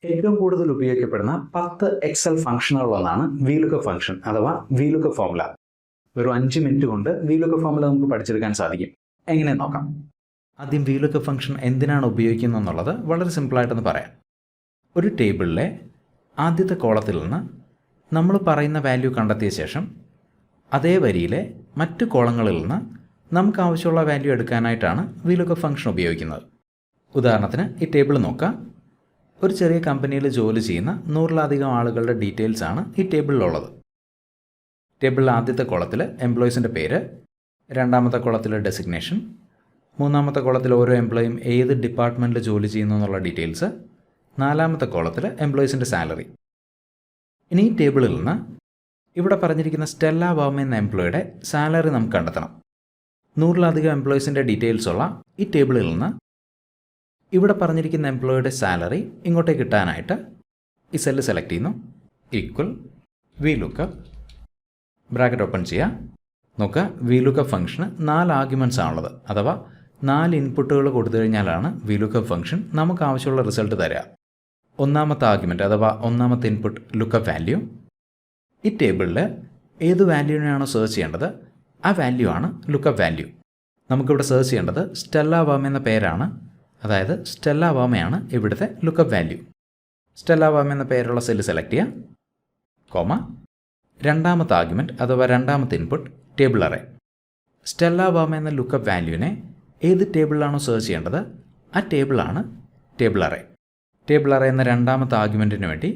ഏറ്റവും കൂടുതൽ ഉപയോഗിക്കപ്പെടുന്ന 10 എക്സൽ ഫംഗ്ഷനുകളൊന്നാണ് VLOOKUP ഫംഗ്ഷൻ അഥവാ VLOOKUP ഫോർമുല. വെറും 5 മിനിറ്റ് കൊണ്ട് VLOOKUP ഫോർമുല നമുക്ക് പഠിച്ചെടുക്കാൻ സാധിക്കും. എങ്ങനെ നോക്കാം. ആദ്യം VLOOKUP ഫംഗ്ഷൻ എന്തിനാണ് ഉപയോഗിക്കുന്നത് എന്നുള്ളത് വളരെ സിമ്പിളായിട്ടൊന്ന് പറയാം. ഒരു ടേബിളിലെ ആദ്യത്തെ കോളത്തിൽ നിന്ന് നമ്മൾ പറയുന്ന വാല്യൂ കണ്ടെത്തിയ ശേഷം അതേ വരിയിലെ മറ്റ് കോളങ്ങളിൽ നിന്ന് നമുക്ക് ആവശ്യമുള്ള വാല്യൂ എടുക്കാനായിട്ടാണ് VLOOKUP ഫംഗ്ഷൻ ഉപയോഗിക്കുന്നത്. ഉദാഹരണത്തിന് ഈ ടേബിൾ നോക്കാം. ഒരു ചെറിയ കമ്പനിയിൽ ജോലി ചെയ്യുന്ന 100-ലധികം ആളുകളുടെ ഡീറ്റെയിൽസ് ആണ് ഈ ടേബിളിലുള്ളത്. ടേബിളിലെ ആദ്യത്തെ കോളത്തിൽ എംപ്ലോയീസിൻ്റെ പേര്, രണ്ടാമത്തെ കോളത്തിൽ ഡെസിഗ്നേഷൻ, മൂന്നാമത്തെ കോളത്തിൽ ഓരോ എംപ്ലോയിയും ഏത് ഡിപ്പാർട്ട്മെൻറ്റിൽ ജോലി ചെയ്യുന്നു എന്നുള്ള ഡീറ്റെയിൽസ്, നാലാമത്തെ കോളത്തിൽ എംപ്ലോയീസിൻ്റെ സാലറി. ഇനി ഈ ടേബിളിൽ നിന്ന് ഇവിടെ പറഞ്ഞിരിക്കുന്ന സ്റ്റെല്ല വർമ എന്ന എംപ്ലോയിയുടെ സാലറി നമുക്ക് കണ്ടെത്തണം. 100-ലധികം എംപ്ലോയീസിൻ്റെ ഡീറ്റെയിൽസ് ഉള്ള ഈ ടേബിളിൽ നിന്ന് ഇവിടെ പറഞ്ഞിരിക്കുന്ന എംപ്ലോയിയുടെ സാലറി ഇങ്ങോട്ടേക്ക് കിട്ടാനായിട്ട് ഈ സെല്ല് സെലക്ട് ചെയ്യുന്നു. ഈക്വൽ VLOOKUP ബ്രാക്കറ്റ് ഓപ്പൺ ചെയ്യുക. നോക്കുക, VLOOKUP ഫംഗ്ഷന് 4 ആർഗ്യുമെൻറ്റ്സ് ആണുള്ളത്. അഥവാ 4 ഇൻപുട്ടുകൾ കൊടുത്തു കഴിഞ്ഞാലാണ് VLOOKUP ഫംഗ്ഷൻ നമുക്ക് ആവശ്യമുള്ള റിസൾട്ട് തരിക. ഒന്നാമത്തെ ആർഗ്യുമെൻറ്റ് അഥവാ ഒന്നാമത്തെ ഇൻപുട്ട് ലുക്കപ്പ് വാല്യൂ. ഈ ടേബിളിൽ ഏത് വാല്യൂവിനെയാണോ സെർച്ച് ചെയ്യേണ്ടത് ആ വാല്യൂ ആണ് ലുക്കപ്പ് വാല്യൂ. നമുക്കിവിടെ സെർച്ച് ചെയ്യേണ്ടത് സ്റ്റെല്ല വർമ എന്ന പേരാണ്. അതായത് സ്റ്റെല്ല വർമയാണ് ഇവിടുത്തെ ലുക്കപ്പ് വാല്യൂ. സ്റ്റെല്ല വർമ എന്ന പേരുള്ള സെല്ല് സെലക്ട് ചെയ്യുക, കോമ, രണ്ടാമത്തെ ആർഗ്യുമെൻറ്റ് അഥവാ രണ്ടാമത്തെ input table array. Stella Varma എന്ന ലുക്കപ്പ് വാല്യൂവിനെ ഏത് ടേബിളിലാണോ സെർച്ച് ചെയ്യേണ്ടത് ആ ടേബിളാണ് ടേബിൾ അറേ. ടേബിൾ അറേ എന്ന രണ്ടാമത്തെ ആർഗ്യുമെൻറ്റിന് വേണ്ടി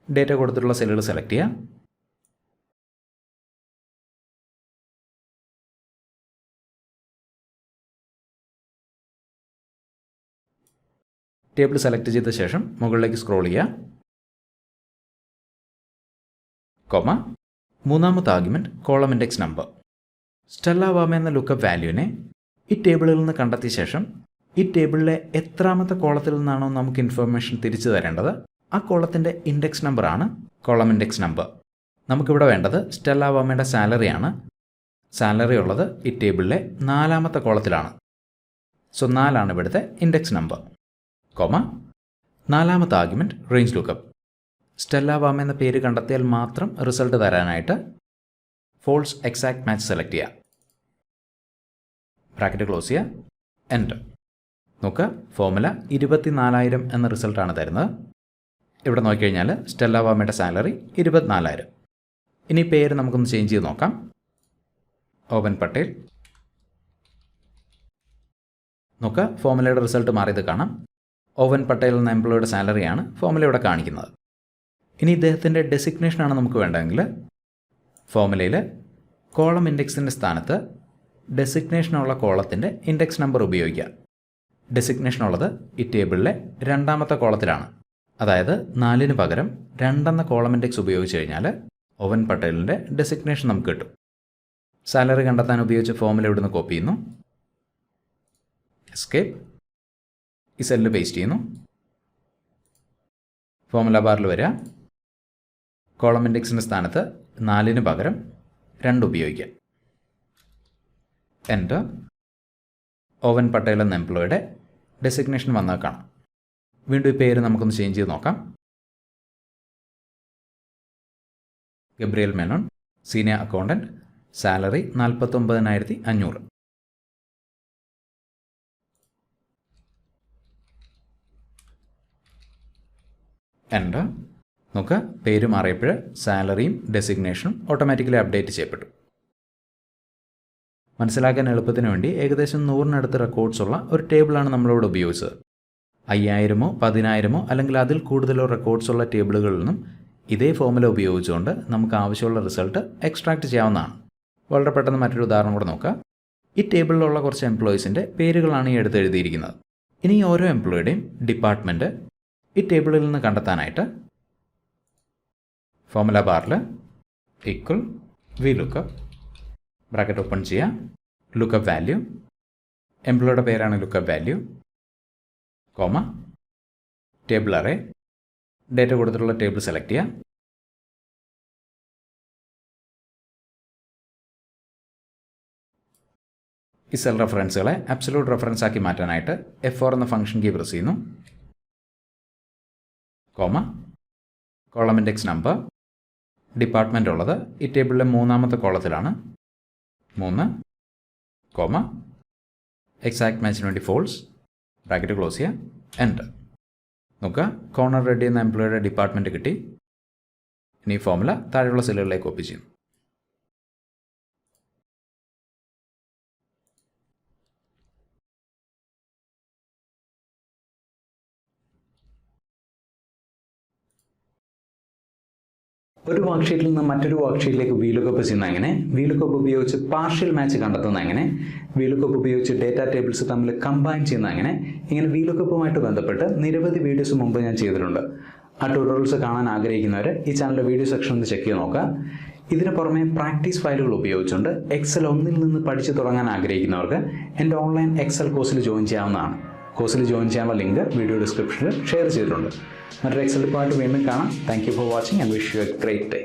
ഡേറ്റ കൊടുത്തിട്ടുള്ള സെല്ലുകൾ സെലക്ട് ചെയ്യുക. ടേബിൾ സെലക്ട് ചെയ്ത ശേഷം മുകളിലേക്ക് സ്ക്രോൾ ചെയ്യുക, കോമ, മൂന്നാമത്തെ argument column index number. Stella Varma എന്ന ലുക്കപ്പ് വാല്യൂവിനെ ഈ ടേബിളിൽ നിന്ന് കണ്ടെത്തിയ ശേഷം ഈ ടേബിളിലെ എത്രാമത്തെ കോളത്തിൽ നിന്നാണോ നമുക്ക് ഇൻഫർമേഷൻ തിരിച്ചു തരേണ്ടത് ആ കോളത്തിൻ്റെ ഇൻഡെക്സ് നമ്പറാണ് കോളം ഇൻഡെക്സ് നമ്പർ. നമുക്കിവിടെ വേണ്ടത് സ്റ്റെല്ല വർമയുടെ സാലറിയാണ്. സാലറി ഉള്ളത് ഈ ടേബിളിലെ 4-ാമത്തെ കോളത്തിലാണ്. സോ 4 ഇവിടുത്തെ ഇൻഡെക്സ് നമ്പർ, കോമ, 4-ാമത്തെ argument range lookup. Stella Varma എന്ന പേര് കണ്ടെത്തിയാൽ മാത്രം റിസൾട്ട് തരാനായിട്ട് ഫോൾസ് എക്സാക്ട് മാച്ച് സെലക്ട് ചെയ്യുക. ബ്രാക്കറ്റ് ക്ലോസ് ചെയ്യുക, എൻ്റർ. നോക്കുക, ഫോർമുല 24,000 എന്ന റിസൾട്ടാണ് തരുന്നത്. ഇവിടെ നോക്കിക്കഴിഞ്ഞാൽ സ്റ്റെല്ല വർമയുടെ സാലറി 24,000. ഇനി പേര് നമുക്കൊന്ന് ചേഞ്ച് ചെയ്ത് നോക്കാം. ഓവൻ പട്ടേൽ. നോക്കുക, ഫോർമുലയുടെ റിസൾട്ട് മാറിയത് കാണാം. ഓവൻ പട്ടേൽ എന്ന എംപ്ലോയിയുടെ സാലറിയാണ് ഫോർമുല ഇവിടെ കാണിക്കുന്നത്. ഇനി ഇദ്ദേഹത്തിൻ്റെ ഡെസിഗ്നേഷനാണ് നമുക്ക് വേണ്ടതെങ്കിൽ ഫോർമുലയിൽ കോളം ഇൻഡെക്സിൻ്റെ സ്ഥാനത്ത് ഡെസിഗ്നേഷനുള്ള കോളത്തിൻ്റെ ഇൻഡെക്സ് നമ്പർ ഉപയോഗിക്കുക. ഡെസിഗ്നേഷൻ ഉള്ളത് ഈ ടേബിളിലെ 2-ാമത്തെ കോളത്തിലാണ്. അതായത് 4-ന് പകരം 2 എന്ന കോളം ഇൻഡെക്സ് ഉപയോഗിച്ച് കഴിഞ്ഞാൽ ഓവൻ പട്ടേലിൻ്റെ ഡെസിഗ്നേഷൻ നമുക്ക് കിട്ടും. സാലറി കണ്ടെത്താൻ ഉപയോഗിച്ച ഫോർമുല ഇവിടുന്ന് കോപ്പി ചെയ്യുന്നു, എസ്കേപ്പ്, ഈ സെല്ല് പേസ്റ്റ് ചെയ്യുന്നു, ഫോർമുല ബാറിൽ വരിക, കോളം ഇൻഡെക്സിൻ്റെ സ്ഥാനത്ത് 4-ന് പകരം 2 ഉപയോഗിക്കുക, എൻ്റർ. ഓവൻ പട്ടേൽ എന്ന എംപ്ലോയിയുടെ ഡെസിഗ്നേഷൻ വന്നാൽ കാണാം. വീണ്ടും ഈ പേര് നമുക്കൊന്ന് ചേഞ്ച് ചെയ്ത് നോക്കാം. Gabriel Menon, senior accountant, salary 49,500. Enter. നോക്കുക, പേര് മാറിയപ്പോൾ സാലറിയും ഡെസിഗ്നേഷനും ഓട്ടോമാറ്റിക്കലി അപ്ഡേറ്റ് ചെയ്യപ്പെട്ടു. മനസ്സിലാക്കാൻ എളുപ്പത്തിന് വേണ്ടി ഏകദേശം 100-നടുത്ത് റെക്കോർഡ്സ് ഉള്ള ഒരു ടേബിളാണ് നമ്മളിവിടെ ഉപയോഗിച്ചത്. 5,000-മോ 10,000-മോ അല്ലെങ്കിൽ അതിൽ കൂടുതലോ റെക്കോർഡ്സ് ഉള്ള ടേബിളുകളിൽ നിന്നും ഇതേ ഫോർമുല ഉപയോഗിച്ചുകൊണ്ട് നമുക്ക് ആവശ്യമുള്ള റിസൾട്ട് എക്സ്ട്രാക്ട് ചെയ്യാവുന്നതാണ്. വളരെ പെട്ടെന്ന് മറ്റൊരു ഉദാഹരണം കൂടെ നോക്കുക. ഈ ടേബിളിലുള്ള കുറച്ച് എംപ്ലോയീസിൻ്റെ പേരുകളാണ് ഈ അടുത്ത് എഴുതിയിരിക്കുന്നത്. ഇനി ഓരോ എംപ്ലോയിയുടെയും ഡിപ്പാർട്ട്മെൻറ്റ് ഈ ടേബിളിൽ നിന്ന് കണ്ടെത്താനായിട്ട് ഫോർമുല ബാറിൽ ഈക്വൽ VLOOKUP ബ്രാക്കറ്റ് ഓപ്പൺ ചെയ്യുക, ലുക്കപ്പ് വാല്യൂ, എംപ്ലോയിയുടെ പേരാണ് lookup value, comma, table array, data കൊടുത്തിട്ടുള്ള ടേബിൾ സെലക്ട് ചെയ്യുക, ഈ സെൽ റെഫറൻസുകളെ അബ്സല്യൂട്ട് റെഫറൻസ് ആക്കി മാറ്റാനായിട്ട് F4 എന്ന ഫംഗ്ഷൻ കീ പ്രസ് ചെയ്യുന്നു. Comma, column index number, department ഉള്ളത് ഈ ടേബിളിലെ മൂന്നാമത്തെ കോളത്തിലാണ്, 3, കോമ, എക്സാക്ട് മാച്ചിന് വേണ്ടി ഫോൾസ്, ബ്രാക്കറ്റ് ക്ലോസ് ചെയ്യുക, എൻ്റർ. നോക്കുക, കോർണർ റെഡി എന്ന എംപ്ലോയിയുടെ ഡിപ്പാർട്ട്മെൻറ്റ് കിട്ടി. ഇനി ഈ ഫോർമുല താഴെയുള്ള സെല്ലുകളിലേക്ക് കോപ്പി ചെയ്യും. ഒരു വർക്ക്ഷീറ്റിൽ നിന്ന് മറ്റൊരു വർക്ക്ഷീറ്റിലേക്ക് VLOOKUP ചെയ്യുന്ന എങ്ങനെ, VLOOKUP ഉപയോഗിച്ച് പാർഷ്യൽ മാച്ച് കണ്ടെത്തുന്ന എങ്ങനെ, VLOOKUP ഉപയോഗിച്ച് ഡേറ്റാ ടേബിൾസ് തമ്മിൽ കമ്പൈൻ ചെയ്യുന്ന എങ്ങനെ, ഇങ്ങനെ VLOOKUPുമായിട്ട് ബന്ധപ്പെട്ട് നിരവധി വീഡിയോസ് മുമ്പ് ഞാൻ ചെയ്തിട്ടുണ്ട്. ആ ട്യൂട്ടോറിയൽസ് കാണാൻ ആഗ്രഹിക്കുന്നവർ ഈ ചാനലിൻ്റെ വീഡിയോ സെക്ഷൻ ഒന്ന് ചെക്ക് ചെയ്ത് നോക്കുക. ഇതിന് പുറമെ പ്രാക്ടീസ് ഫയലുകൾ ഉപയോഗിച്ചുകൊണ്ട് എക്സൽ 1 നിന്ന് പഠിച്ചു തുടങ്ങാൻ ആഗ്രഹിക്കുന്നവർക്ക് എൻ്റെ ഓൺലൈൻ എക്സൽ കോഴ്സിൽ ജോയിൻ ചെയ്യാവുന്നതാണ്. കോഴ്സിൽ ജോയിൻ ചെയ്യാനുള്ള ലിങ്ക് വീഡിയോ ഡിസ്ക്രിപ്ഷനിൽ ഷെയർ ചെയ്തിട്ടുണ്ട്. മറ്റൊരു എക്സൽ ടിപ്പായിട്ട് വീണ്ടും കാണാം. Thank you for watching and wish you A great day.